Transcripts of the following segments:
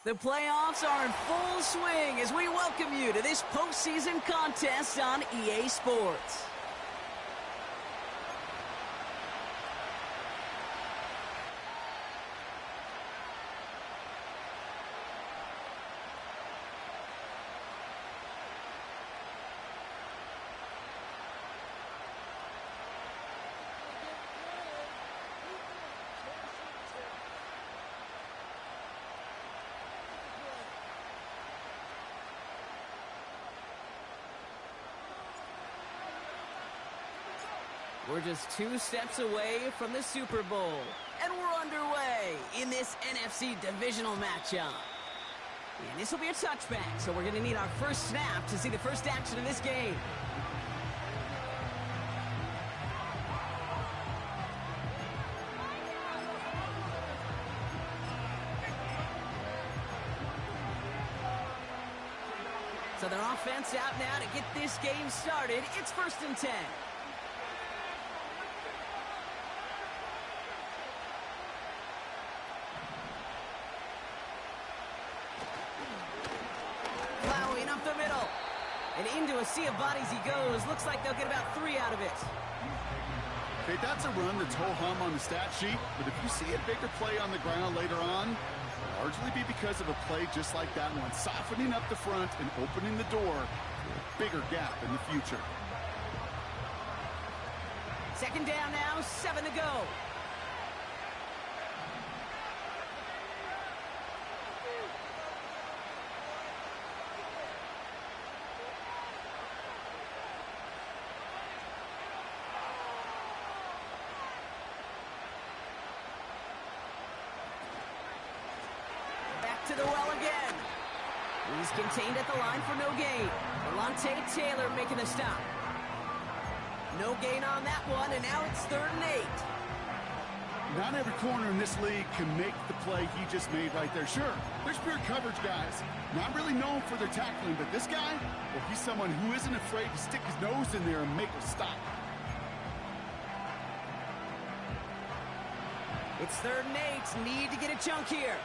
The playoffs are in full swing as we welcome you to this postseason contest on EA Sports. We're just 2 steps away from the Super Bowl, and we're underway in this NFC Divisional matchup. And this will be a touchback, so we're going to need our first snap to see the first action of this game. So their offense out now to get this game started. It's 1st and 10. Up the middle. And into a sea of bodies he goes. Looks like they'll get about 3 out of it. Okay, that's a run that's ho-hum on the stat sheet, but if you see a bigger play on the ground later on, it'll largely be because of a play just like that one, softening up the front and opening the door for a bigger gap in the future. 2nd down now, 7 to go. To the well again. He's contained at the line for no gain. Delonte Taylor making the stop. No gain on that one, and now it's 3rd and 8. Not every corner in this league can make the play he just made right there. Sure, there's pure coverage guys. Not really known for their tackling, but this guy, well, he's someone who isn't afraid to stick his nose in there and make a stop. It's 3rd and 8. Need to get a chunk here.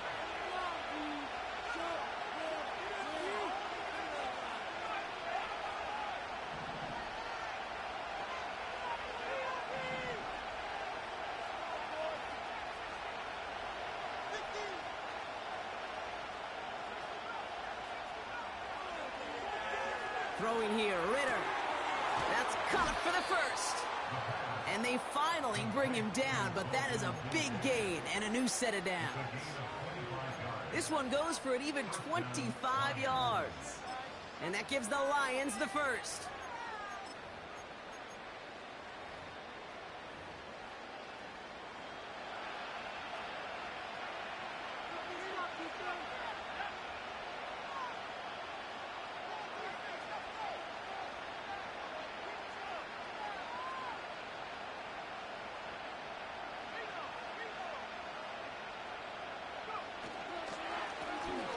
Throwing here, Ritter. That's caught for the first. And they finally bring him down, but that is a big gain and a new set of downs. This one goes for an even 25 yards. And that gives the Lions the first.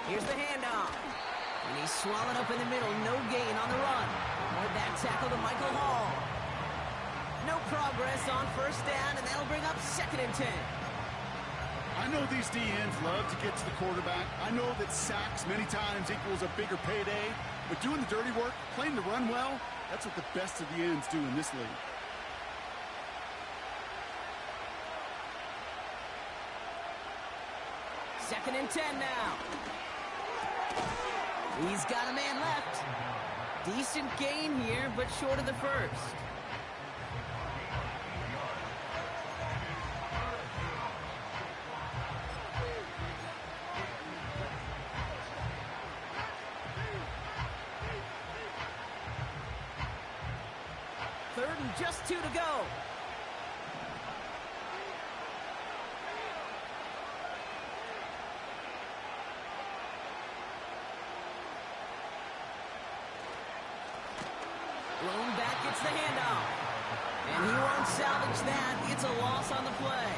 Here's the handoff. And he's swallowed up in the middle. No gain on the run. With that tackle to Michael Hall. No progress on 1st down, and that'll bring up 2nd and 10. I know these DNs love to get to the quarterback. I know that sacks many times equals a bigger payday. But doing the dirty work, playing the run well, that's what the best of the ends do in this league. Second and 10 now. He's got a man left. Decent gain here, but short of the first. Third and just 2 to go. Blown back gets the handoff. And he won't salvage that. It's a loss on the play.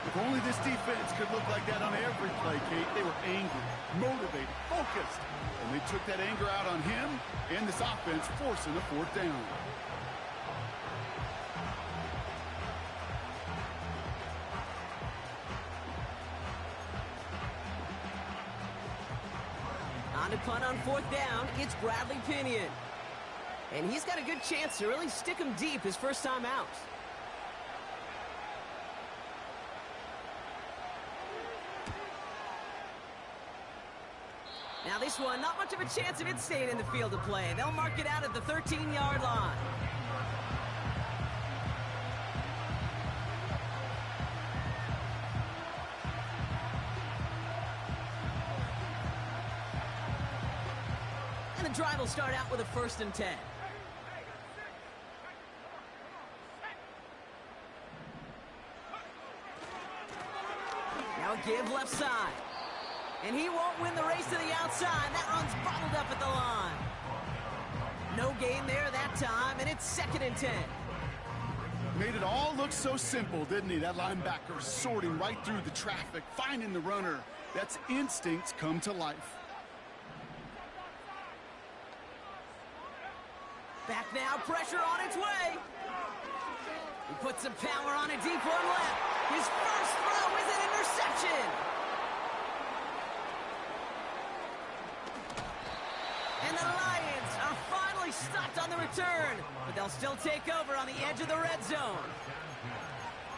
If only this defense could look like that on every play, Kate. They were angry, motivated, focused. And they took that anger out on him and this offense, forcing a 4th down. On to punt on 4th down, it's Bradley Pinion. And he's got a good chance to really stick him deep his first time out. Now this one, not much of a chance of it staying in the field of play. They'll mark it out at the 13-yard line. And the drive will start out with a 1st and 10. Now a give left side. And he won't win the race to the outside. That run's bottled up at the line. No gain there that time, and it's 2nd and 10. Made it all look so simple, didn't he? That linebacker sorting right through the traffic, finding the runner. That's instincts come to life. Back now, pressure on its way. He puts some power on a deep one left. His first throw is an interception. And the Lions are finally stopped on the return, but they'll still take over on the edge of the red zone.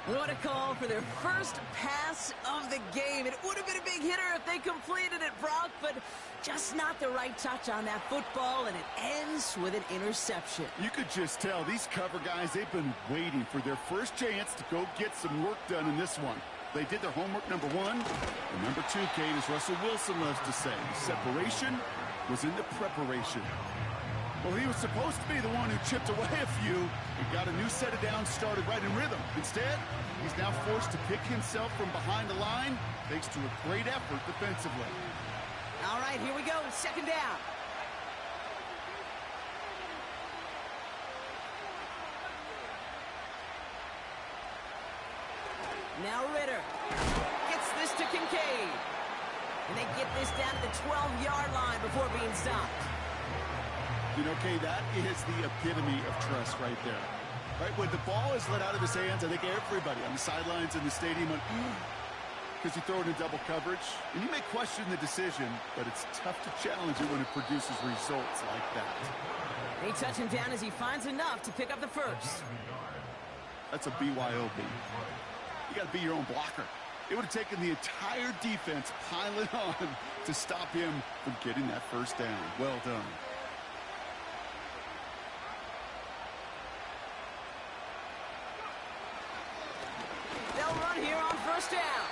What a call for their first pass of the game. It would have been a big hitter if they completed it, Brock, but just not the right touch on that football, and it ends with an interception. You could just tell these cover guys, they've been waiting for their first chance to go get some work done in this one. They did their homework, number one. And number two, Kate, as Russell Wilson loves to say, separation was in the preparation. Well, he was supposed to be the one who chipped away a few and got a new set of downs started right in rhythm. Instead, he's now forced to pick himself from behind the line thanks to a great effort defensively. All right, here we go, 2nd down. Now Ritter gets this to Kincaid. And they get this down to the 12-yard line before being stopped. You know, Kay, that is the epitome of trust right there. Right, when the ball is let out of his hands, I think everybody on the sidelines in the stadium went, because you throw it in double coverage. And you may question the decision, but it's tough to challenge it when it produces results like that. They touch him down as he finds enough to pick up the first. That's a BYOB. You got to be your own blocker. It would have taken the entire defense piling on to stop him from getting that first down. Well done. They'll run here on 1st down.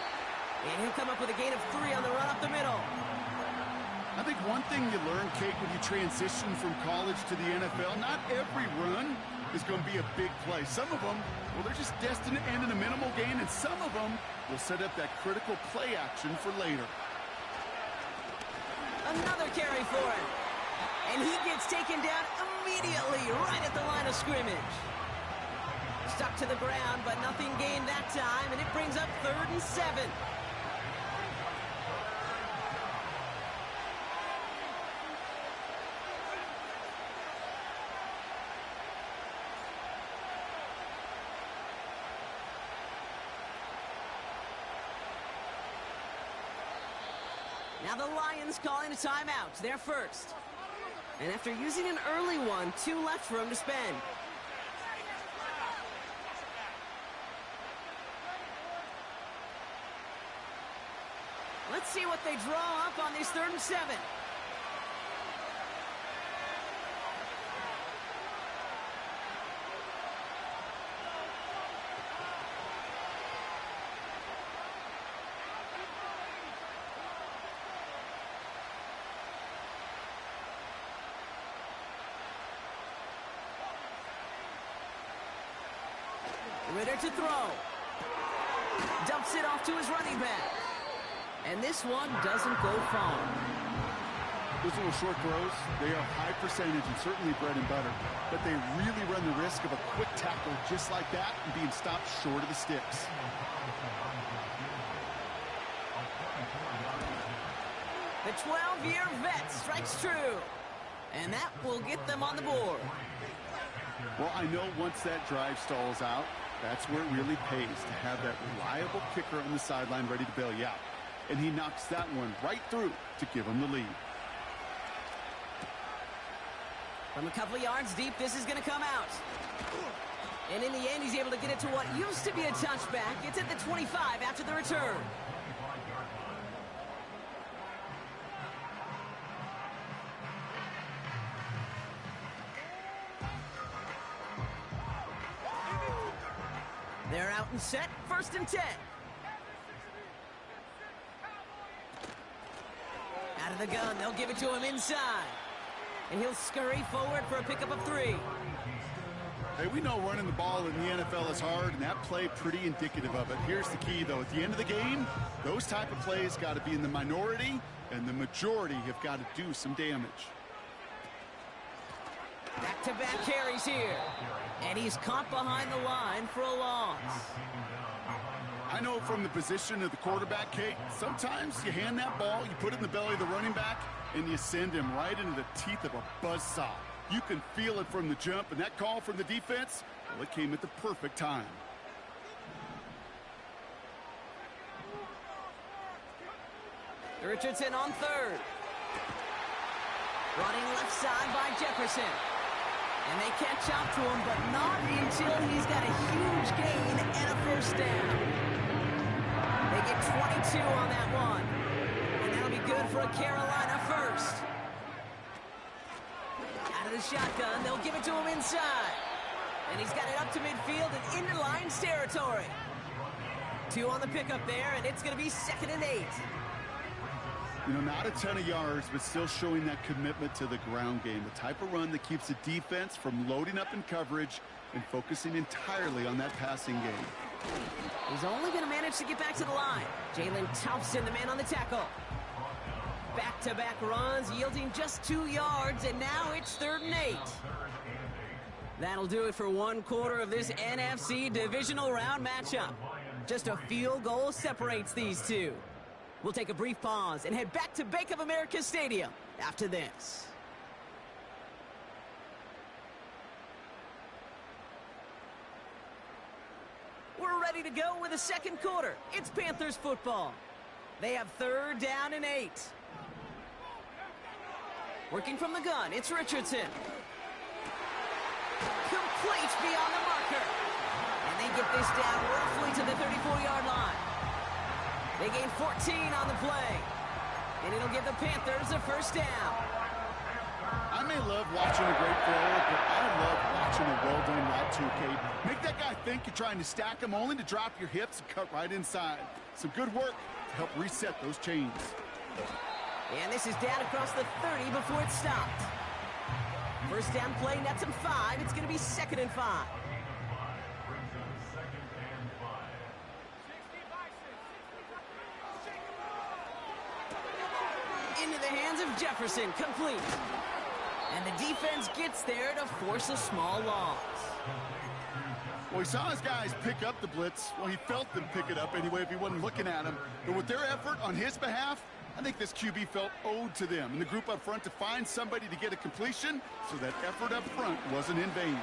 And he'll come up with a gain of 3 on the run up the middle. I think one thing you learn, Kate, when you transition from college to the NFL, not every run is going to be a big play. Some of them, well, they're just destined to end in a minimal gain, and some of them will set up that critical play action for later. Another carry for him. And he gets taken down immediately right at the line of scrimmage. Stuck to the ground, but nothing gained that time, and it brings up 3rd and 7. Now the Lions calling a timeout, their first. And after using an early one, 2 left for him to spend. Let's see what they draw up on this 3rd and 7. Ritter to throw. Dumps it off to his running back. And this one doesn't go far. Those little short throws, they are high percentage and certainly bread and butter. But they really run the risk of a quick tackle just like that and being stopped short of the sticks. The 12-year vet strikes true. And that will get them on the board. Well, I know once that drive stalls out, that's where it really pays to have that reliable kicker on the sideline ready to bail you out. And he knocks that one right through to give him the lead. From a couple of yards deep, this is going to come out. And in the end, he's able to get it to what used to be a touchback. It's at the 25 after the return. They're out and set, 1st and 10. Out of the gun, they'll give it to him inside. And he'll scurry forward for a pickup of 3. Hey, we know running the ball in the NFL is hard, and that play pretty indicative of it. Here's the key, though. At the end of the game, those type of plays got to be in the minority, and the majority have got to do some damage. Back-to-back carries here. And he's caught behind the line for a loss. I know from the position of the quarterback, Kate, sometimes you hand that ball, you put it in the belly of the running back, and you send him right into the teeth of a buzzsaw. You can feel it from the jump, and that call from the defense, well, it came at the perfect time. Richardson on 3rd. Running left side by Jefferson. And they catch up to him, but not until he's got a huge gain and a 1st down. They get 22 on that one. And that'll be good for a Carolina 1st. Out of the shotgun, they'll give it to him inside. And he's got it up to midfield and into Lions territory. 2 on the pickup there, and it's going to be 2nd and 8. You know, not a ton of yards, but still showing that commitment to the ground game. The type of run that keeps the defense from loading up in coverage and focusing entirely on that passing game. He's only going to manage to get back to the line. Jalen Thompson, the man on the tackle. Back-to-back runs, yielding just 2 yards, and now it's 3rd and 8. That'll do it for 1/4 of this NFC Divisional Round matchup. Just a field goal separates these two. We'll take a brief pause and head back to Bank of America Stadium after this. We're ready to go with the 2nd quarter. It's Panthers football. They have 3rd down and 8. Working from the gun, it's Richardson. Complete beyond the marker. And they get this down roughly to the 34-yard line. They gain 14 on the play. And it'll give the Panthers a 1st down. I may love watching a great throw, but I love watching a well-done route too, Kate. Make that guy think you're trying to stack him only to drop your hips and cut right inside. Some good work to help reset those chains. And this is down across the 30 before it stopped. 1st down play, nets him 5. It's going to be 2nd and 5. Into the hands of Jefferson, complete. And the defense gets there to force a small loss. Well, he saw his guys pick up the blitz. Well, he felt them pick it up anyway if he wasn't looking at him. But with their effort on his behalf, I think this QB felt owed to them and the group up front to find somebody to get a completion, so that effort up front wasn't in vain.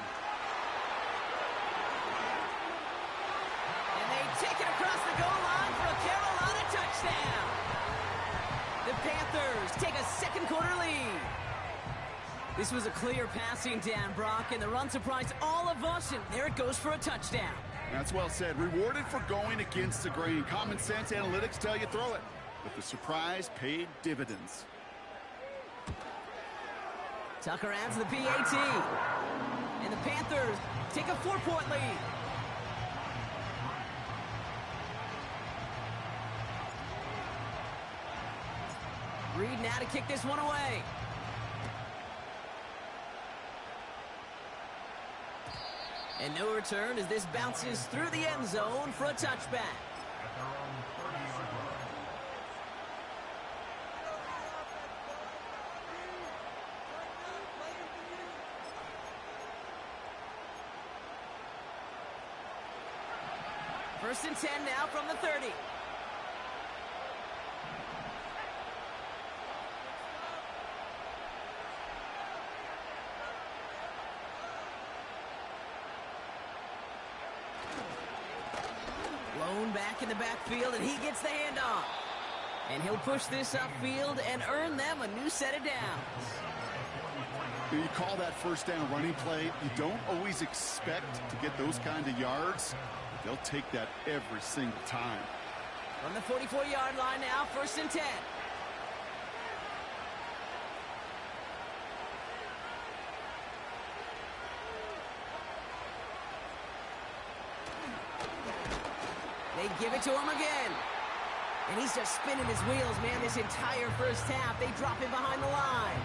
And they take it across the goal line for a Carolina touchdown. The Panthers take a 2nd quarter lead. This was a clear passing down, Brock, and the run surprised all of us, and there it goes for a touchdown. That's well said. Rewarded for going against the grain. Common sense analytics tell you throw it, but the surprise paid dividends. Tucker adds the PAT. And the Panthers take a 4-point lead. Reed now to kick this one away. And no return as this bounces through the end zone for a touchback. First and 10 now from the 30. Blown back in the backfield, and he gets the handoff. And he'll push this upfield and earn them a new set of downs. You call that first down running play. You don't always expect to get those kind of yards, but they'll take that every single time. From the 44-yard line now, 1st and 10. They give it to him again. And he's just spinning his wheels, man, this entire first half. They drop him behind the line.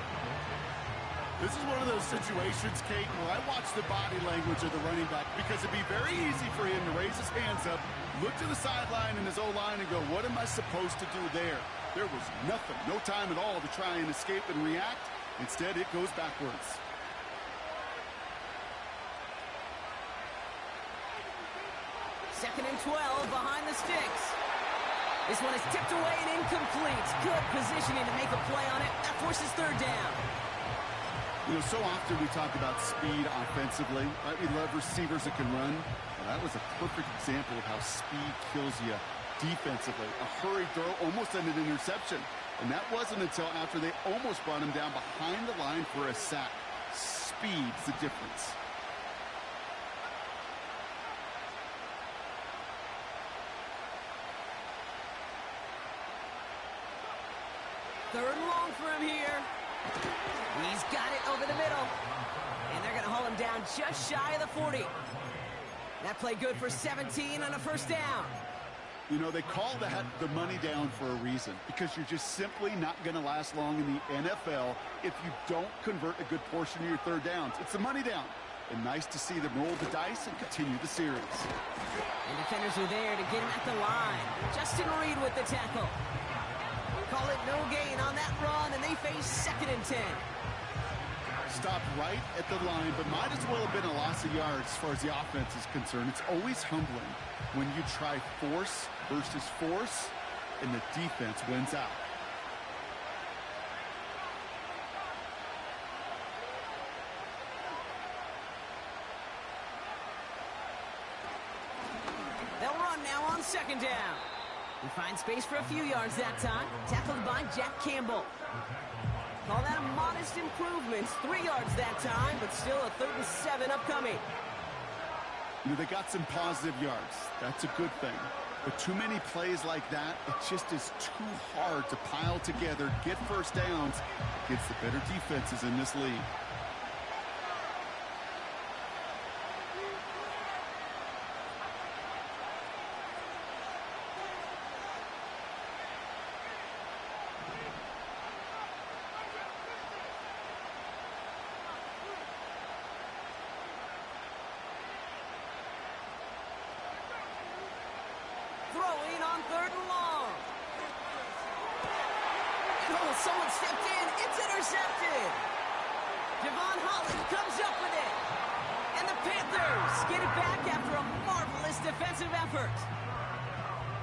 This is one of those situations, Kate, where I watch the body language of the running back because it'd be very easy for him to raise his hands up, look to the sideline and his O-line and go, what am I supposed to do there? There was nothing, no time at all to try and escape and react. Instead, it goes backwards. Second and 12 behind the sticks. This one is tipped away and incomplete. Good positioning to make a play on it. That forces 3rd down. You know, so often we talk about speed offensively, right? We love receivers that can run. Well, that was a perfect example of how speed kills you defensively. A hurried throw almost ended an interception. And that wasn't until after they almost brought him down behind the line for a sack. Speed's the difference. Third and long for him here. He's got it over the middle. And they're going to haul him down just shy of the 40. That play good for 17 on a 1st down. You know, they call that the money down for a reason, because you're just simply not going to last long in the NFL if you don't convert a good portion of your 3rd downs. It's the money down. And nice to see them roll the dice and continue the series. And defenders are there to get him at the line. Justin Reed with the tackle. Call it no gain on that run, and they face 2nd and 10. Stopped right at the line, but might as well have been a loss of yards as far as the offense is concerned. It's always humbling when you try force versus force, and the defense wins out. They'll run now on 2nd down. He finds space for a few yards that time. Tackled by Jack Campbell. Call that a modest improvement. 3 yards that time, but still a 3rd and 7 upcoming. You know, they got some positive yards. That's a good thing. But too many plays like that, it just is too hard to pile together, get 1st downs against the better defenses in this league. Throwing on 3rd and long. Oh, someone stepped in. It's intercepted. Javon Holland comes up with it. And the Panthers get it back after a marvelous defensive effort.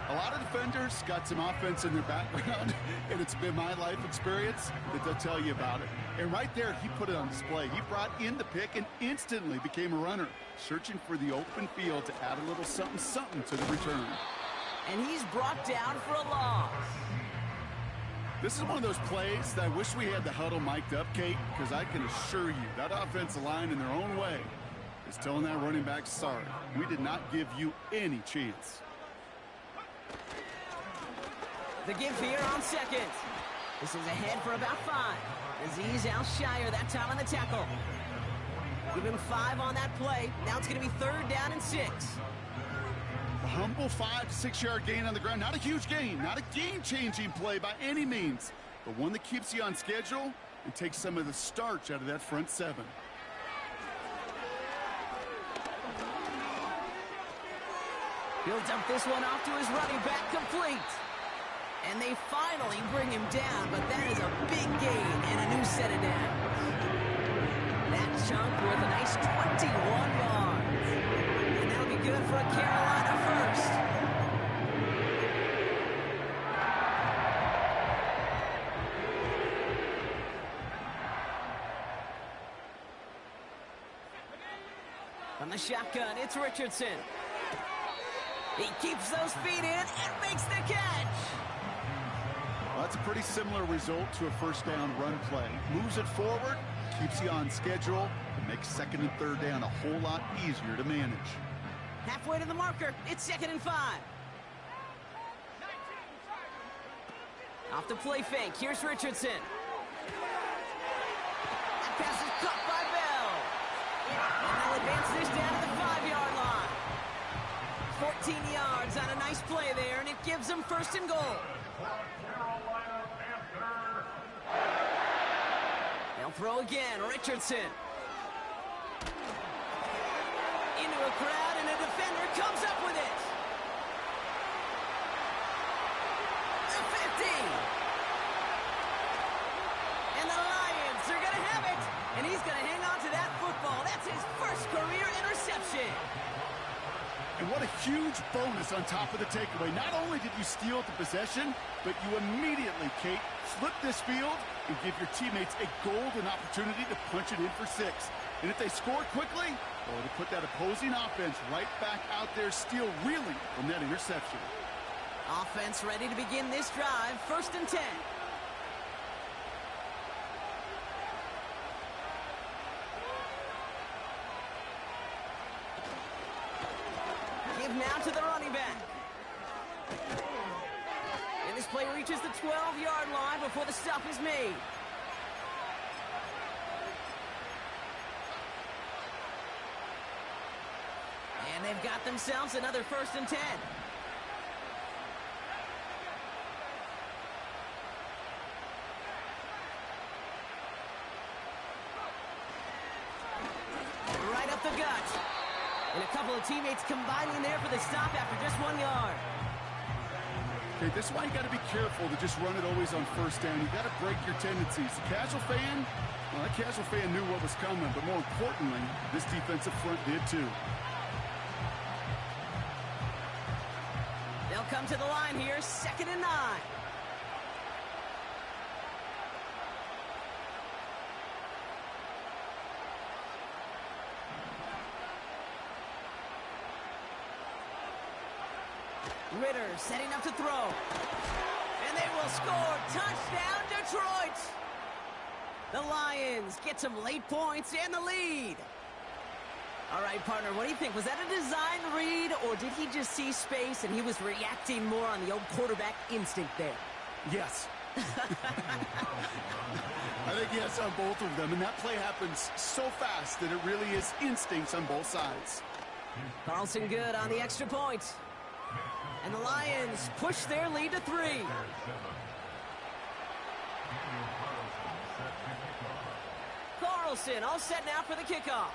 A lot of defenders got some offense in their background, and it's been my life experience that they'll tell you about it. And right there, he put it on display. He brought in the pick and instantly became a runner, searching for the open field to add a little something to the return. And he's brought down for a loss. This is one of those plays that I wish we had the huddle mic'd up, Kate, because I can assure you that offensive line in their own way is telling that running back, sorry, we did not give you any chance. The give here on 2nd. This is ahead for about 5. Aziz Al-Shire that time on the tackle. Give him 5 on that play. Now it's going to be 3rd down and 6. A humble 5 to 6 yard gain on the ground. Not a huge gain, not a game-changing play by any means, but one that keeps you on schedule and takes some of the starch out of that front 7. He'll dump this one off to his running back, complete. And they finally bring him down, but that is a big gain and a new set of downs. That chunk worth a nice 21 yards. And that'll be good for a Carolina first. From the shotgun, it's Richardson. He keeps those feet in and makes the catch. Well, that's a pretty similar result to a first down run play. Moves it forward, keeps you on schedule, and makes second and third down a whole lot easier to manage. Halfway to the marker. It's 2nd and 5. Off the play fake. Here's Richardson. That pass is caught by Bell. And they'll advance this down to the 5-yard line. 14 yards on a nice play there, and it gives them 1st and goal. They'll throw again. Richardson. Into a crowd, and a defender comes up with it. The 50. And the Lions are going to have it. And he's going to hang on to that football. That's his first career interception. And what a huge bonus on top of the takeaway. Not only did you steal the possession, but you immediately, Kate, flip this field and give your teammates a golden opportunity to punch it in for 6. And if they score quickly, well, it'll put that opposing offense right back out there, steal reeling from that interception. Offense ready to begin this drive. 1st and 10. Give now to the running back. And this play reaches the 12-yard line before the stop is made. And they've got themselves another 1st and 10. Right up the gut. And a couple of teammates combining there for the stop after just 1 yard. Okay, this is why you got to be careful to just run it always on 1st down. You got to break your tendencies. The casual fan, well, that casual fan knew what was coming, but more importantly, this defensive front did too. They'll come to the line here, 2nd and 9. Ritter setting up to throw. And they will score. Touchdown, Detroit. The Lions get some late points and the lead. All right, partner, what do you think? Was that a design read, or did he just see space and he was reacting more on the old quarterback instinct there? Yes. I think yes on both of them, and that play happens so fast that it really is instincts on both sides. Carlson good on the extra point. And the Lions push their lead to 3. Carlson all set now for the kickoff.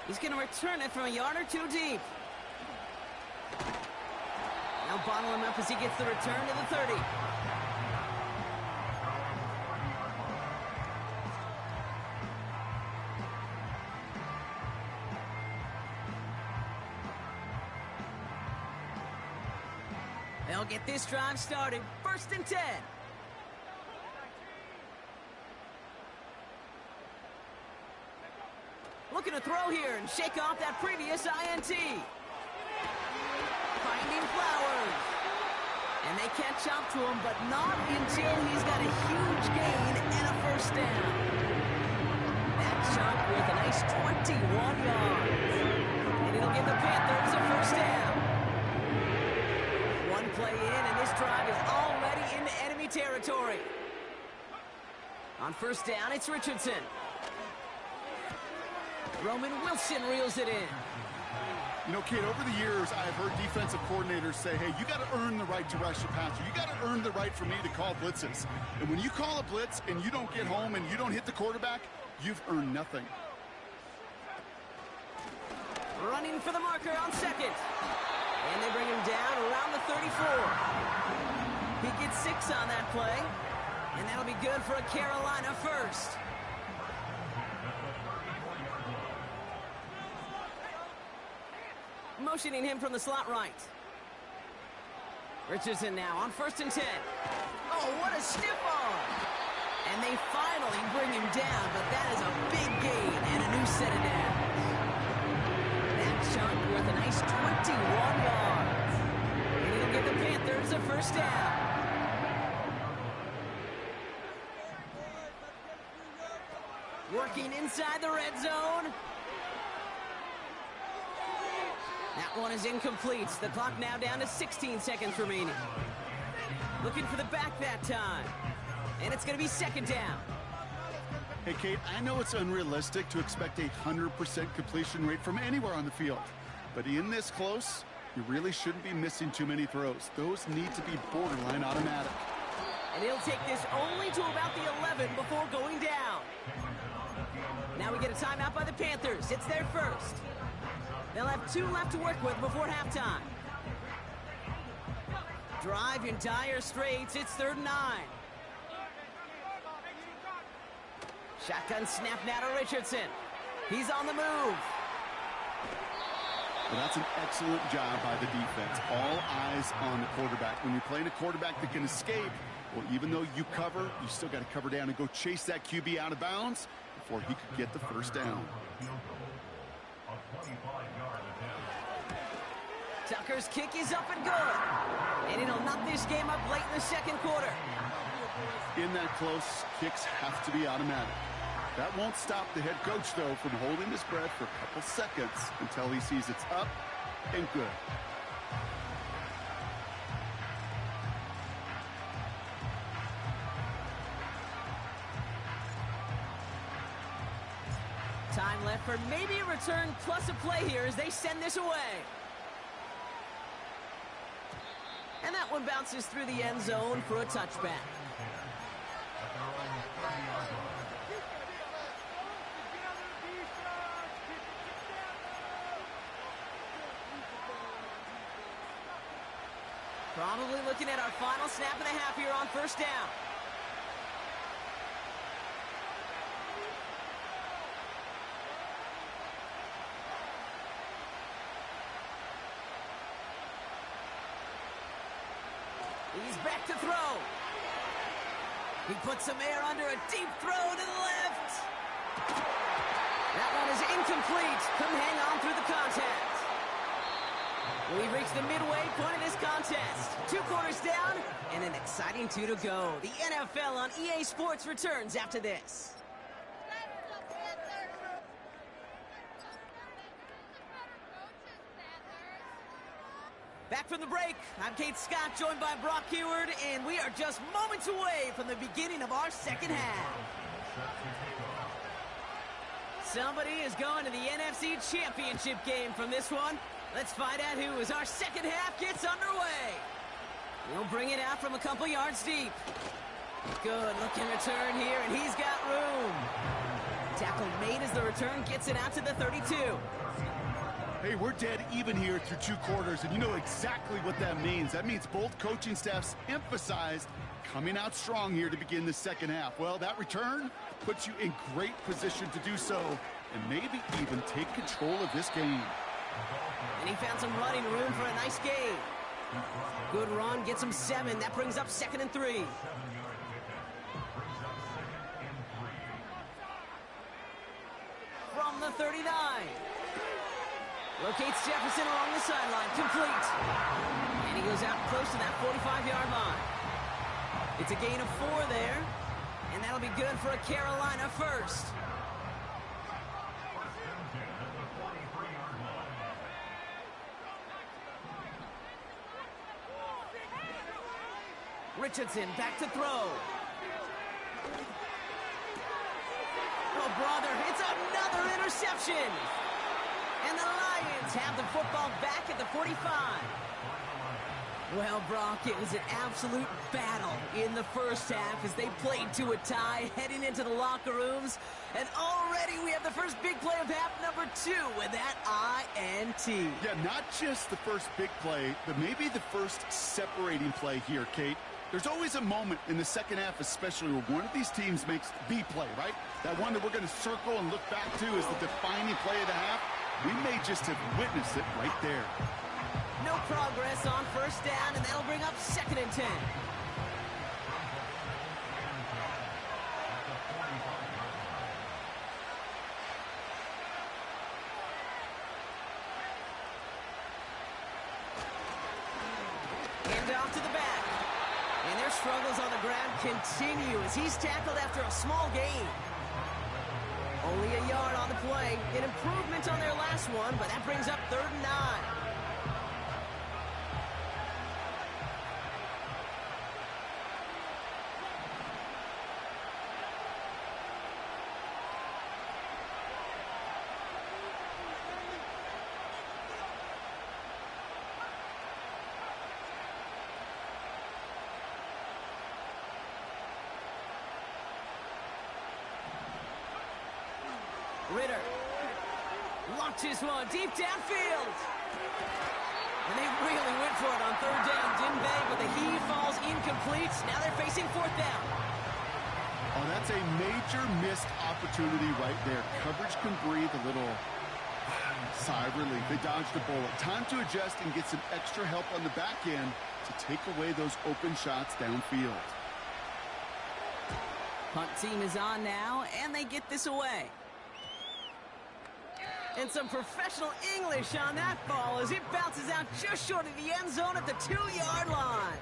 He's going to return it from a yard or 2 deep. Now bottle him up as he gets the return to the 30. They'll get this drive started. 1st and 10. Looking to throw here and shake off that previous INT. Finding Flowers. And they catch up to him, but not until he's got a huge gain and a 1st down. That chunk with a nice 21 yards. And it'll give the Panthers a 1st down. One play in, and this drive is already into enemy territory. On 1st down, it's Richardson. Roman Wilson reels it in. You know, Kate, over the years, I've heard defensive coordinators say, hey, you got to earn the right to rush the passer. You got to earn the right for me to call blitzes. And when you call a blitz and you don't get home and you don't hit the quarterback, you've earned nothing. Running for the marker on 2nd. And they bring him down around the 34. He gets 6 on that play. And that'll be good for a Carolina 1st. Motioning him from the slot right. Richardson now on 1st and 10. Oh, what a stiff arm. And they finally bring him down, but that is a big gain and a new set of downs. That chunk with a nice 21 yards. And it'll give the Panthers a 1st down. Working inside the red zone. That one is incomplete. The clock now down to 16 seconds remaining. Looking for the back that time. And it's going to be second down. Hey, Kate, I know it's unrealistic to expect a 100% completion rate from anywhere on the field. But in this close, you really shouldn't be missing too many throws. Those need to be borderline automatic. And he'll take this only to about the 11 before going down. Now we get a timeout by the Panthers. It's their first. They'll have 2 left to work with before halftime. Drive in dire straits. It's 3rd and 9. Shotgun snap now to Richardson. He's on the move. Well, that's an excellent job by the defense. All eyes on the quarterback. When you're playing a quarterback that can escape, well, even though you cover, you still got to cover down and go chase that QB out of bounds before he could get the first down. Tucker's kick is up and good. And it'll knock this game up late in the second quarter. In that close, kicks have to be automatic. That won't stop the head coach, though, from holding his breath for a couple seconds until he sees it's up and good. Time left for maybe a return plus a play here as they send this away. And that one bounces through the end zone for a touchback. Probably looking at our final snap and a half here on first down. He's back to throw. He puts some air under a deep throw to the left. That one is incomplete. Couldn't hang on through the contact. We've reached the midway point of this contest. 2 quarters down and an exciting 2 to go. The NFL on EA Sports returns after this. Back from the break, I'm Kate Scott, joined by Brock Heward, and we are just moments away from the beginning of our second half. Somebody is going to the NFC Championship game from this one. Let's find out who as our second half gets underway. He'll bring it out from a couple yards deep. Good looking return here, and he's got room. Tackle made as the return gets it out to the 32. Hey, we're dead even here through 2 quarters, and you know exactly what that means. That means both coaching staffs emphasized coming out strong here to begin the second half. Well, that return puts you in great position to do so, and maybe even take control of this game. And he found some running room for a nice gain. Good run, gets him 7. That brings up 2nd and 3. From the 39. Locates Jefferson along the sideline, complete. And he goes out close to that 45-yard line. It's a gain of 4 there, and that'll be good for a Carolina first. Richardson back to throw. Oh, brother, it's another interception. And the Lions have the football back at the 45. Well, Brock, it was an absolute battle in the first half as they played to a tie heading into the locker rooms. And already we have the first big play of half number 2 with that INT. Yeah, not just the first big play, but maybe the first separating play here, Kate. There's always a moment in the second half, especially where one of these teams makes the play, right? That one that we're going to circle and look back to as the defining play of the half. We may just have witnessed it right there. No progress on first down, and that'll bring up 2nd and 10. Hand off to the back. And their struggles on the ground continue as he's tackled after a small gain. Only a yard on the play. An improvement on their last one, but that brings up 3rd and 9. Ritter launches one deep downfield. And they really went for it on 3rd down, didn't they? But the heave falls incomplete. Now they're facing 4th down. Oh, that's a major missed opportunity right there. Coverage can breathe a little sigh of relief. They dodged a bullet. Time to adjust and get some extra help on the back end to take away those open shots downfield. Punt team is on now, and they get this away. And some professional English on that ball as it bounces out just short of the end zone at the 2-yard line.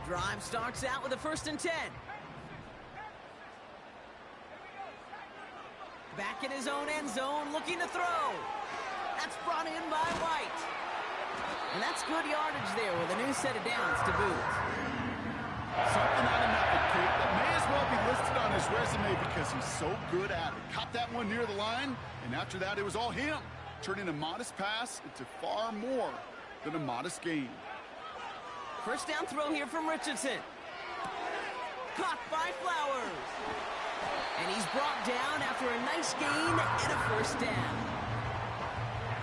Drive starts out with a 1st and 10. Back in his own end zone, looking to throw. That's brought in by White. And that's good yardage there with a new set of downs to boot. Something out of nothing, Kate, that may as well be listed on his resume because he's so good at it. Caught that one near the line, and after that, it was all him, turning a modest pass into far more than a modest gain. 1st down throw here from Richardson. Caught by Flowers. And he's brought down after a nice gain and a 1st down.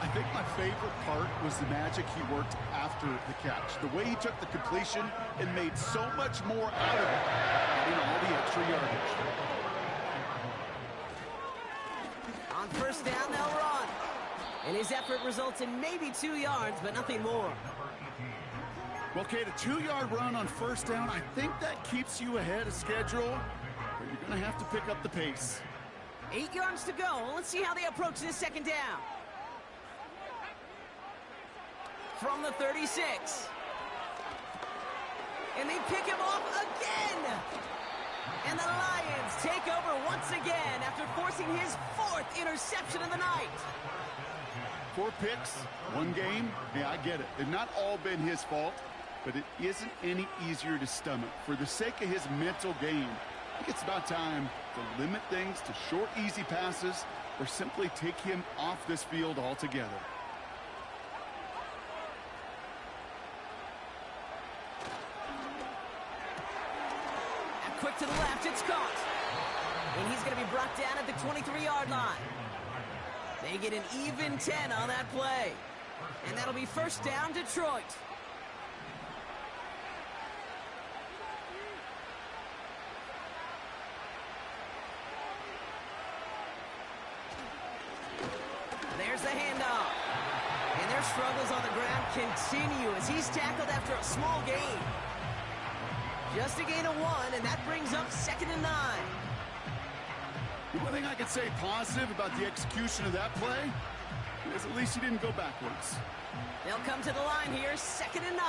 I think my favorite part was the magic he worked after the catch. The way he took the completion and made so much more out of it, getting all the extra yardage. On 1st down, they'll run. And his effort results in maybe 2 yards, but nothing more. Well, Kate, a 2-yard run on 1st down, I think that keeps you ahead of schedule, but you're going to have to pick up the pace. 8 yards to go. Let's see how they approach this 2nd down. From the 36. And they pick him off again. And the Lions take over once again after forcing his 4th interception of the night. 4 picks, 1 game. Yeah, I get it. They've not all been his fault, but it isn't any easier to stomach. For the sake of his mental game, I think it's about time to limit things to short, easy passes or simply take him off this field altogether. Quick to the left, it's caught. And he's going to be brought down at the 23-yard line. They get an even 10 on that play. And that'll be 1st down, Detroit. There's the handoff. And their struggles on the ground continue as he's tackled after a small gain. Just a gain of 1, and that brings up 2nd and 9. The one thing I can say positive about the execution of that play is at least he didn't go backwards. They'll come to the line here, 2nd and 9.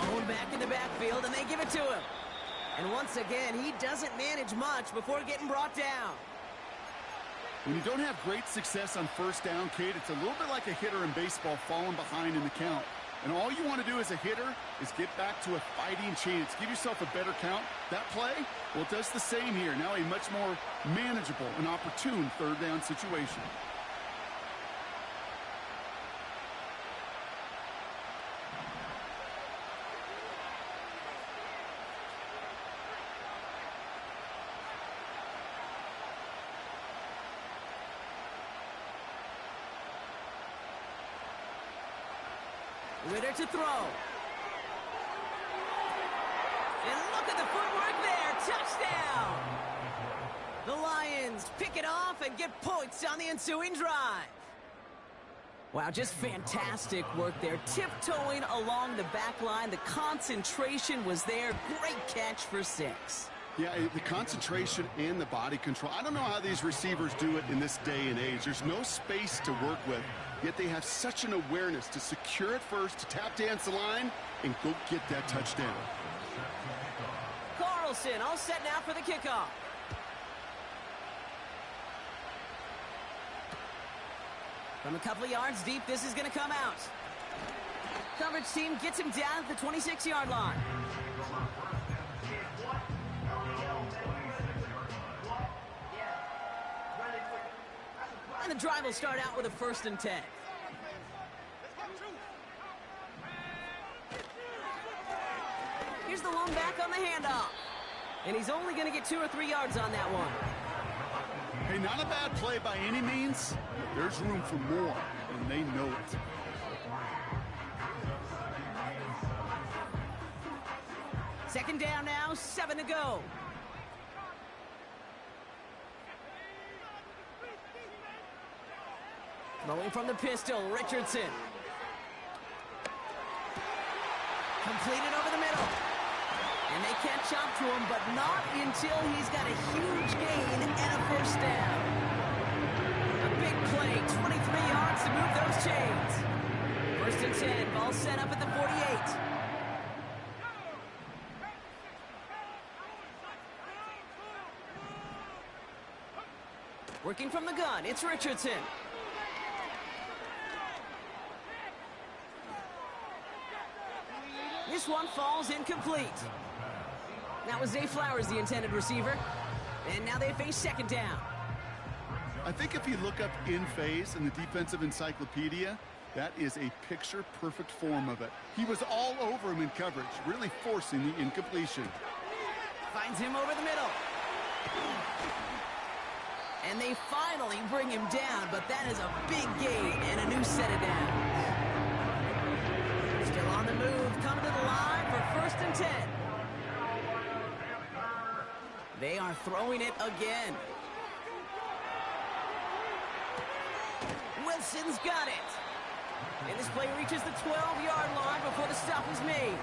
Blown back in the backfield, and they give it to him. And once again, he doesn't manage much before getting brought down. When you don't have great success on 1st down, Kate, it's a little bit like a hitter in baseball falling behind in the count. And all you want to do as a hitter is get back to a fighting chance. Give yourself a better count. That play, well, it does the same here. Now a much more manageable and opportune 3rd down situation. Ritter to throw. And look at the footwork there. Touchdown. The Lions pick it off and get points on the ensuing drive. Wow, just fantastic work there. Tiptoeing along the back line. The concentration was there. Great catch for 6. Yeah, the concentration and the body control. I don't know how these receivers do it in this day and age. There's no space to work with, yet they have such an awareness to secure it first, to tap dance the line, and go get that touchdown. Carlson all set now for the kickoff. From a couple of yards deep, this is going to come out. Coverage team gets him down at the 26-yard line. And the drive will start out with a 1st and 10. Here's the lone back on the handoff. And he's only going to get 2 or 3 yards on that one. Hey, not a bad play by any means. There's room for more, and they know it. Second down now, 7 to go. Throwing from the pistol, Richardson. Completed over the middle. And they catch up to him, but not until he's got a huge gain and a 1st down. A big play, 23 yards to move those chains. 1st and 10, ball set up at the 48. Working from the gun, it's Richardson. This one falls incomplete. That was Zay Flowers, the intended receiver. And now they face 2nd down. I think if you look up in phase in the defensive encyclopedia, that is a picture-perfect form of it. He was all over him in coverage, really forcing the incompletion. Finds him over the middle. And they finally bring him down, but that is a big gain and a new set of downs. Still on the move, coming to the line for 1st and 10. They are throwing it again. Wilson's got it. And this play reaches the 12-yard line before the stop is made.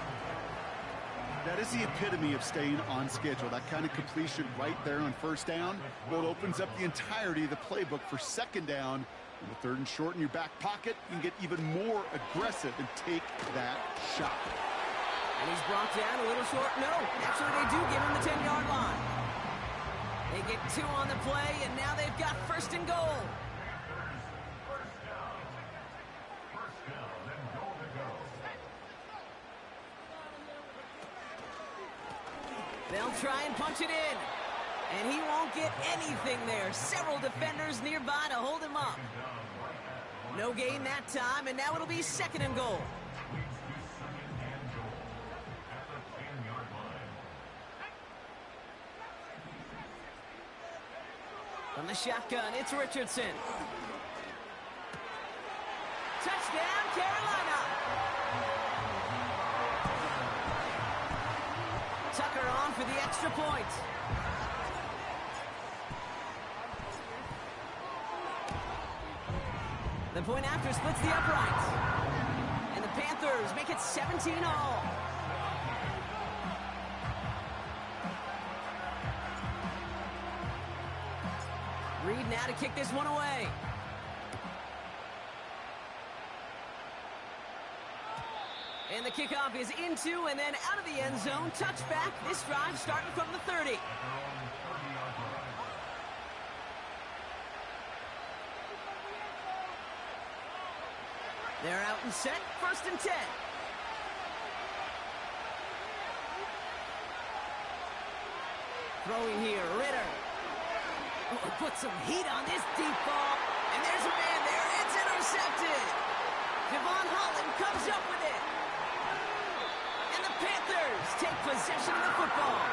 That is the epitome of staying on schedule. That kind of completion right there on 1st down. Well, it opens up the entirety of the playbook for 2nd down. In the 3rd and short in your back pocket, you can get even more aggressive and take that shot. And he's brought down a little short. No, actually they do give him the 10-yard line. They get 2 on the play, and now they've got 1st and goal. They'll try and punch it in. And he won't get anything there. Several defenders nearby to hold him up. No gain that time, and now it'll be 2nd and goal. From the shotgun, it's Richardson. Touchdown, Carolina. Tucker on for the extra point. The point after splits the uprights. And the Panthers make it 17-all. Reed now to kick this one away. And the kickoff is into and then out of the end zone. Touchback. This drive starting from the 30. They're out and set. 1st and 10. Throwing here, Ritter. Oh, put some heat on this deep ball. And there's a man there. It's intercepted. Devon Holland comes up with it. And the Panthers take possession of the football.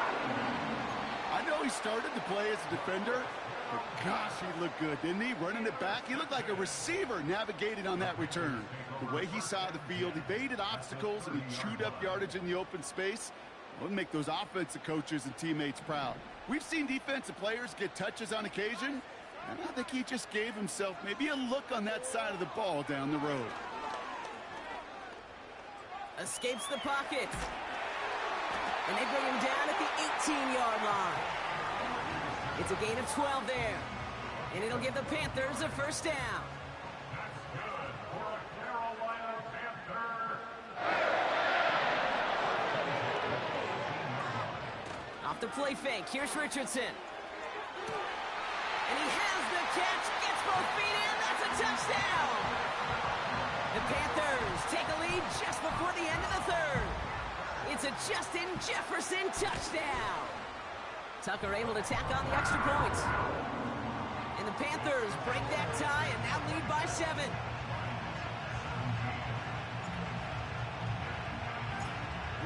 I know he started to play as a defender, but gosh, he looked good, didn't he? Running it back, he looked like a receiver navigating on that return. The way he saw the field, he evaded obstacles, and he chewed up yardage in the open space. It'll make those offensive coaches and teammates proud. We've seen defensive players get touches on occasion. And I think he just gave himself maybe a look on that side of the ball down the road. Escapes the pocket. And they bring him down at the 18-yard line. It's a gain of 12 there. And it'll give the Panthers a first down. Off the play fake. Here's Richardson. And he has the catch. Gets both feet in. That's a touchdown. The Panthers take a lead just before the end of the third. It's a Justin Jefferson touchdown. Tucker able to tack on the extra points. And the Panthers break that tie and now lead by 7.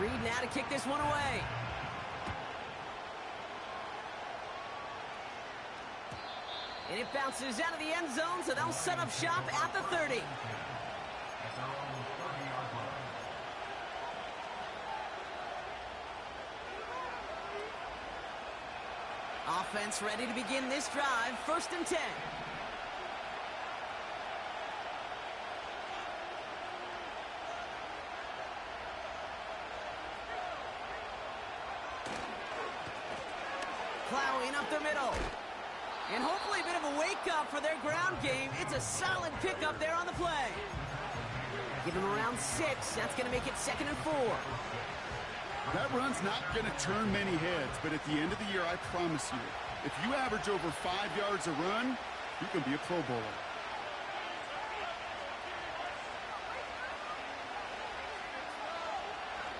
Reed now to kick this one away. And it bounces out of the end zone, so they'll set up shop at the 30. Offense ready to begin this drive. 1st and 10. Plowing up the middle. And hopefully a bit of a wake-up for their ground game. It's a solid pickup there on the play. Give them around 6. That's going to make it 2nd and 4. That run's not going to turn many heads, but at the end of the year, I promise you, if you average over 5 yards a run, you can be a Pro Bowler.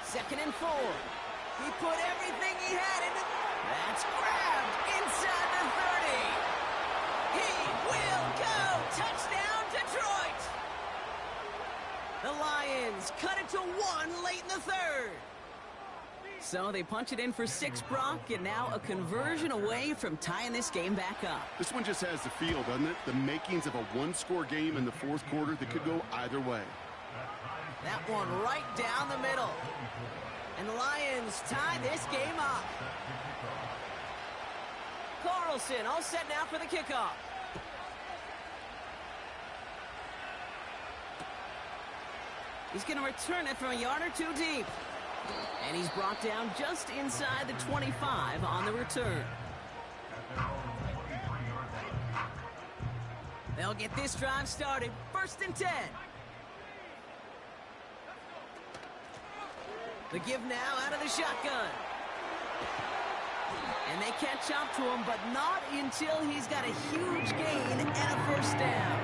Second and 4. He put everything he had into... That's grabbed inside the 30. He will go. Touchdown, Detroit. The Lions cut it to 1 late in the third. So they punch it in for 6, Brock, and now a conversion away from tying this game back up. This one just has the feel, doesn't it? The makings of a one-score game in the 4th quarter that could go either way. That one right down the middle. And the Lions tie this game up. Carlson all set now for the kickoff. He's going to return it from a yard or 2 deep. And he's brought down just inside the 25 on the return. They'll get this drive started. 1st and 10. The give now out of the shotgun. And they catch up to him, but not until he's got a huge gain and a first down.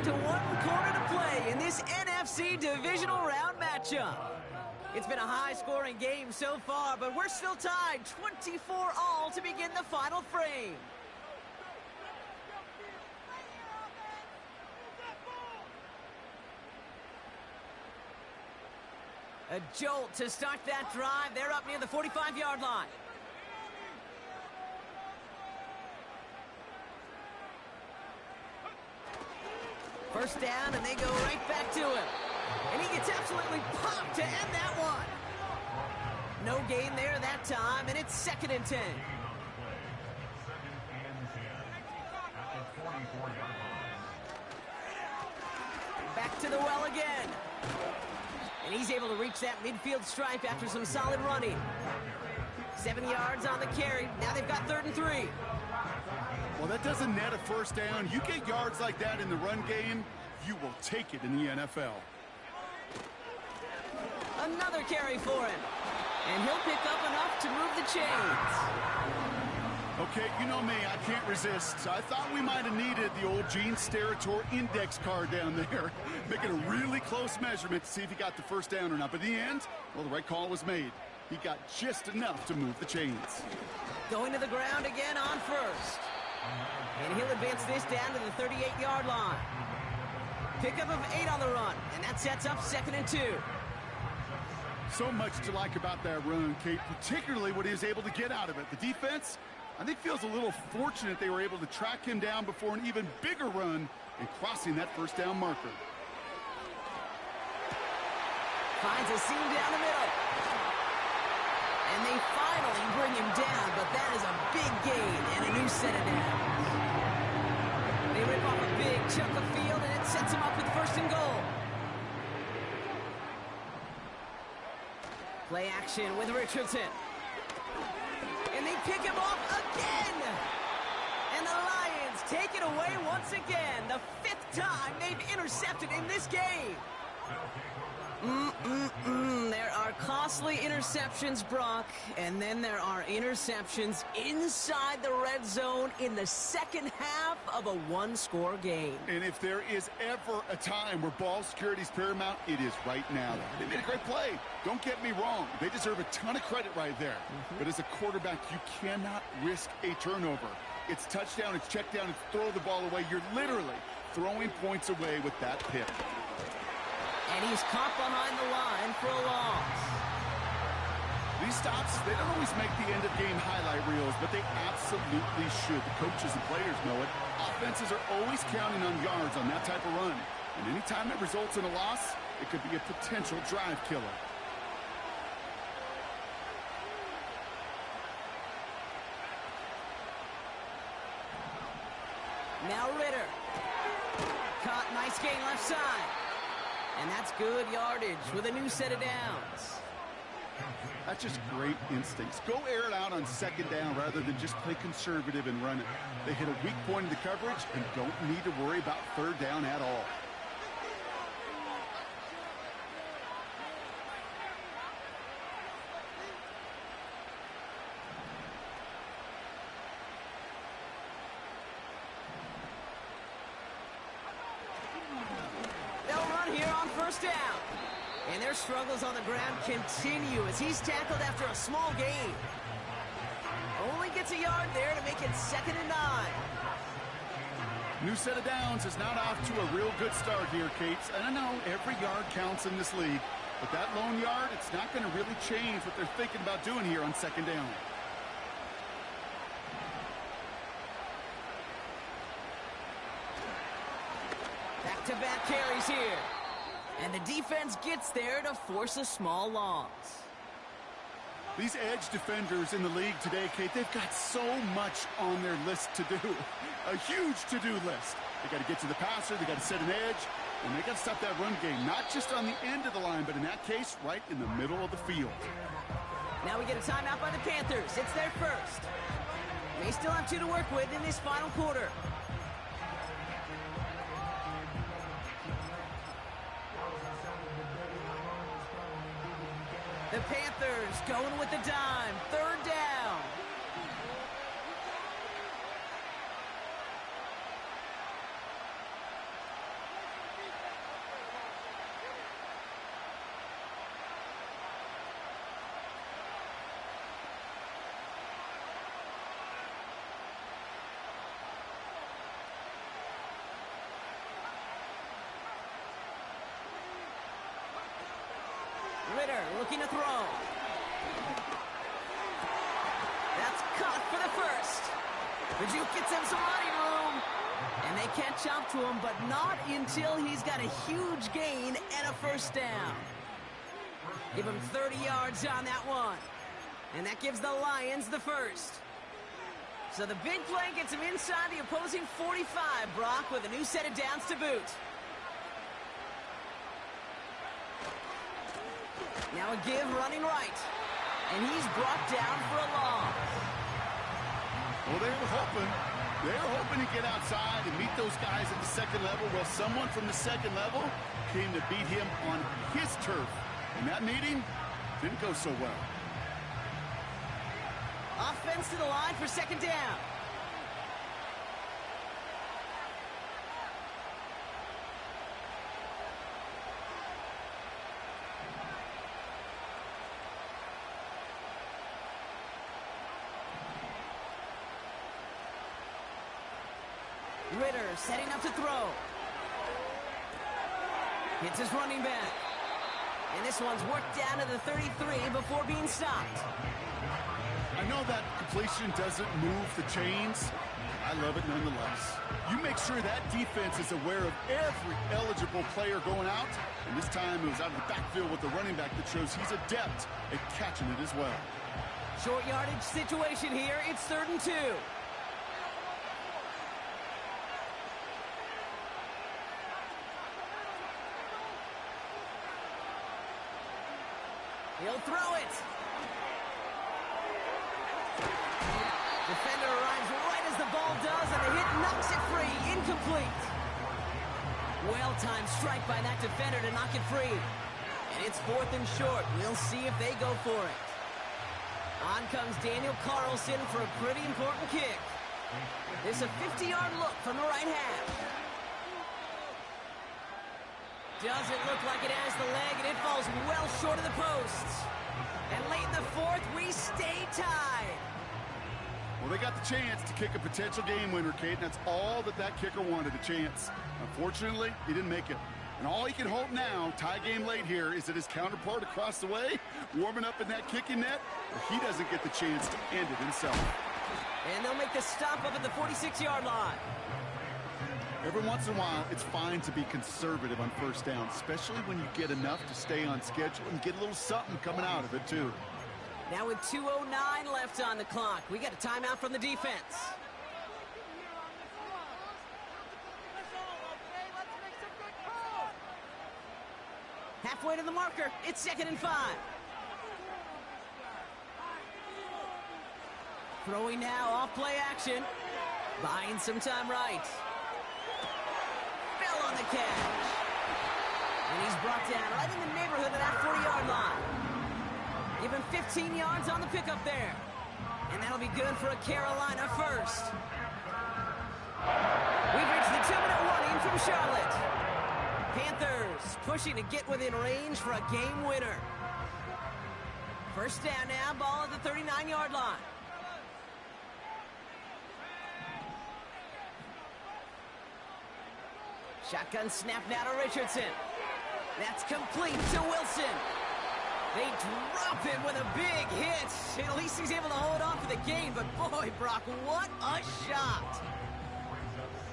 To 1 quarter to play in this NFC Divisional Round matchup. It's been a high-scoring game so far, but we're still tied 24-all to begin the final frame. A jolt to start that drive. They're up near the 45-yard line. First down, and they go right back to him. And he gets absolutely popped to end that one. No gain there that time, and it's 2nd and 10. Back to the well again. And he's able to reach that midfield stripe after some solid running. 7 yards on the carry. Now they've got 3rd and 3. Well, that doesn't net a first down. You get yards like that in the run game, you will take it in the NFL. Another carry for him. And he'll pick up enough to move the chains. Okay, you know me, I can't resist. I thought we might have needed the old Gene Steratore index card down there. Making a really close measurement to see if he got the first down or not. But in the end, well, the right call was made. He got just enough to move the chains. Going to the ground again on 1st. And he'll advance this down to the 38-yard line. Pickup of 8 on the run, and that sets up 2nd and 2. So much to like about that run, Kate, particularly what he was able to get out of it. The defense, I think, feels a little fortunate they were able to track him down before an even bigger run and crossing that first down marker. Finds a seam down the middle. And they finally bring him down, but that is a big gain and a new set of downs. They rip off a big chunk of field, and it sets him up with first and goal. Play action with Richardson. And they pick him off again. And the Lions take it away once again. The 5th time they've intercepted in this game. There are costly interceptions, Brock, and then there are interceptions inside the red zone in the second half of a one-score game. And if there is ever a time where ball security is paramount, it is right now. They made a great play. Don't get me wrong. They deserve a ton of credit right there. But as a quarterback, you cannot risk a turnover. It's touchdown, it's check down, it's throw the ball away. You're literally throwing points away with that pick. And he's caught behind the line for a loss. These stops, they don't always make the end-of-game highlight reels, but they absolutely should. The coaches and players know it. Offenses are always counting on yards on that type of run. And anytime it results in a loss, it could be a potential drive killer. Now Ritter. Caught, nice gain left side. And that's good yardage with a new set of downs. That's just great instincts. Go air it out on second down rather than just play conservative and run it. They hit a weak point in the coverage and don't need to worry about third down at all. First down. And their struggles on the ground continue as he's tackled after a small gain. Only gets a yard there to make it 2nd and 9. New set of downs is not off to a real good start here, Cates. And I know every yard counts in this league, but that lone yard, it's not going to really change what they're thinking about doing here on 2nd down. Back-to-back carries here. And the defense gets there to force a small loss. These edge defenders in the league today, Kate, they've got so much on their list to do. A huge to-do list. They got to get to the passer, they got to set an edge, and they got to stop that run game, not just on the end of the line, but in that case, right in the middle of the field. Now we get a timeout by the Panthers. It's their first. They still have 2 to work with in this final quarter. The Panthers going with the dime. 3rd down. Ritter looking to throw. That's caught for the first. The Duke gets him some running room. And they catch up to him, but not until he's got a huge gain and a first down. Give him 30 yards on that one. And that gives the Lions the first. So the big play gets him inside the opposing 45, Brock, with a new set of downs to boot. Now a give running right. And he's brought down for a loss. Well, they were hoping to get outside and meet those guys at the second level. Well, someone from the second level came to beat him on his turf. And that meeting didn't go so well. Offense to the line for second down. Ritter setting up to throw. Hits his running back. And this one's worked down to the 33 before being stopped. I know that completion doesn't move the chains. I love it nonetheless. You make sure that defense is aware of every eligible player going out. And this time it was out of the backfield with the running back that shows he's adept at catching it as well. Short yardage situation here. It's 3rd and 2. He'll throw it. Defender arrives right as the ball does, and the hit knocks it free. Incomplete. Well-timed strike by that defender to knock it free. And it's 4th and short. We'll see if they go for it. On comes Daniel Carlson for a pretty important kick. This a 50-yard look from the right half. Doesn't look like it has the leg, and it falls well short of the posts. And late in the 4th, we stay tied. Well, they got the chance to kick a potential game winner, Kate, and that's all that kicker wanted, a chance. Unfortunately, he didn't make it. And all he can hope now, tie game late here, is that his counterpart across the way, warming up in that kicking net, or he doesn't get the chance to end it himself. And they'll make the stop up at the 46-yard line. Every once in a while, it's fine to be conservative on 1st down, especially when you get enough to stay on schedule and get a little something coming out of it, too. Now with 2:09 left on the clock, we got a timeout from the defense. Halfway to the marker, it's 2nd and 5. Throwing now, off play action. Buying some time right. Fell on the catch. And he's brought down right in the neighborhood of that 40-yard line. Give him 15 yards on the pickup there. And that'll be good for a Carolina first. We've reached the 2-minute warning from Charlotte. Panthers pushing to get within range for a game winner. 1st down now, ball at the 39-yard line. Shotgun snap now to Richardson. That's complete to Wilson. They drop him with a big hit. At least he's able to hold on for the game, but boy, Brock, what a shot.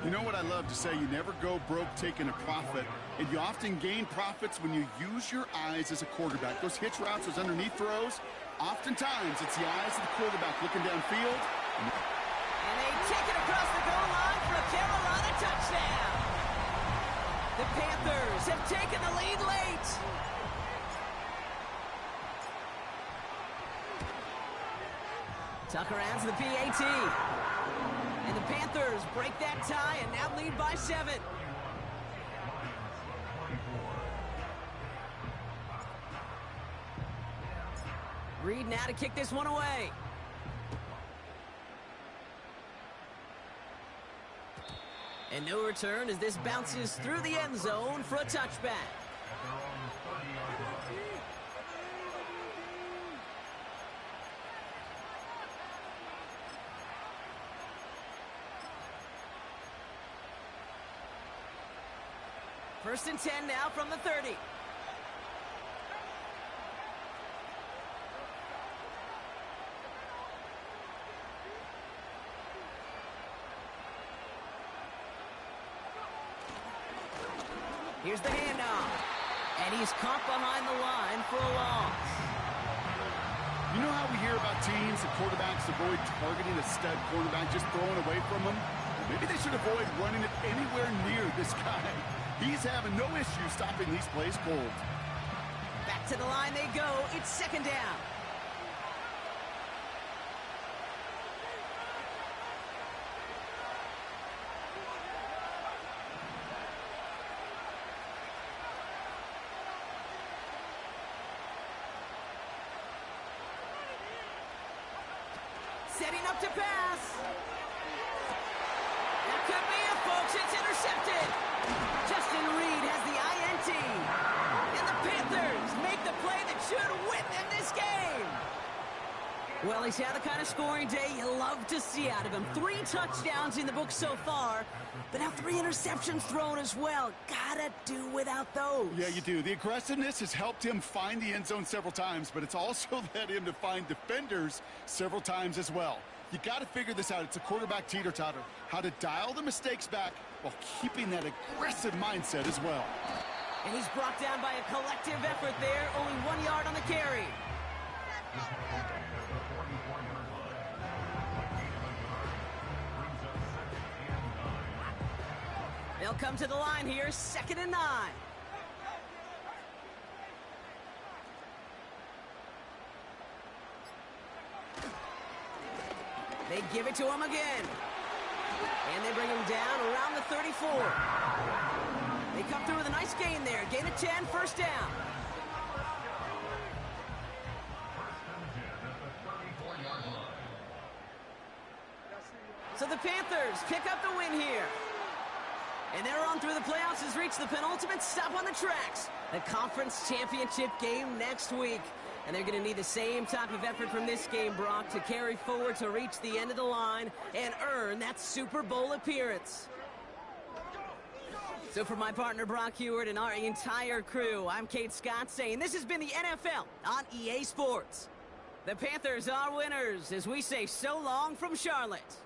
You know what I love to say? You never go broke taking a profit, and you often gain profits when you use your eyes as a quarterback. Those hitch routes, those underneath throws, oftentimes it's the eyes of the quarterback looking downfield. And they kick it across the goal line for a Carolina touchdown. The Panthers have taken the lead late. Tucker adds the PAT. And the Panthers break that tie and now lead by 7. Reed now to kick this one away. And no return as this bounces through the end zone for a touchback. First and 10 now from the 30. Here's the handoff. And he's caught behind the line for a loss. You know how we hear about teams and quarterbacks avoid targeting a stud quarterback, just throwing away from him? Maybe they should avoid running it anywhere near this guy. He's having no issue stopping these plays cold. Back to the line they go. It's 2nd down. Setting up to pass. That could be it, folks. It's intercepted. Justin Reed has the INT. And the Panthers make the play that should win them this game. Well, he's had the kind of scoring day you love to see out of him. 3 touchdowns in the book so far, but now 3 interceptions thrown as well. Gotta do without those. Yeah, you do. The aggressiveness has helped him find the end zone several times, but it's also led him to find defenders several times as well. You got to figure this out. It's a quarterback teeter-totter. How to dial the mistakes back while keeping that aggressive mindset as well. And he's brought down by a collective effort there. Only 1 yard on the carry. They'll come to the line here, 2nd and 9. They give it to him again. And they bring him down around the 34. They come through with a nice gain there. Gain of 10, 1st down. So the Panthers pick up the win here. And their run through the playoffs has reached the penultimate stop on the tracks. The conference championship game next week. And they're going to need the same type of effort from this game, Brock, to carry forward to reach the end of the line and earn that Super Bowl appearance. So for my partner, Brock Heward, and our entire crew, I'm Kate Scott saying this has been the NFL on EA Sports. The Panthers are winners as we say so long from Charlotte.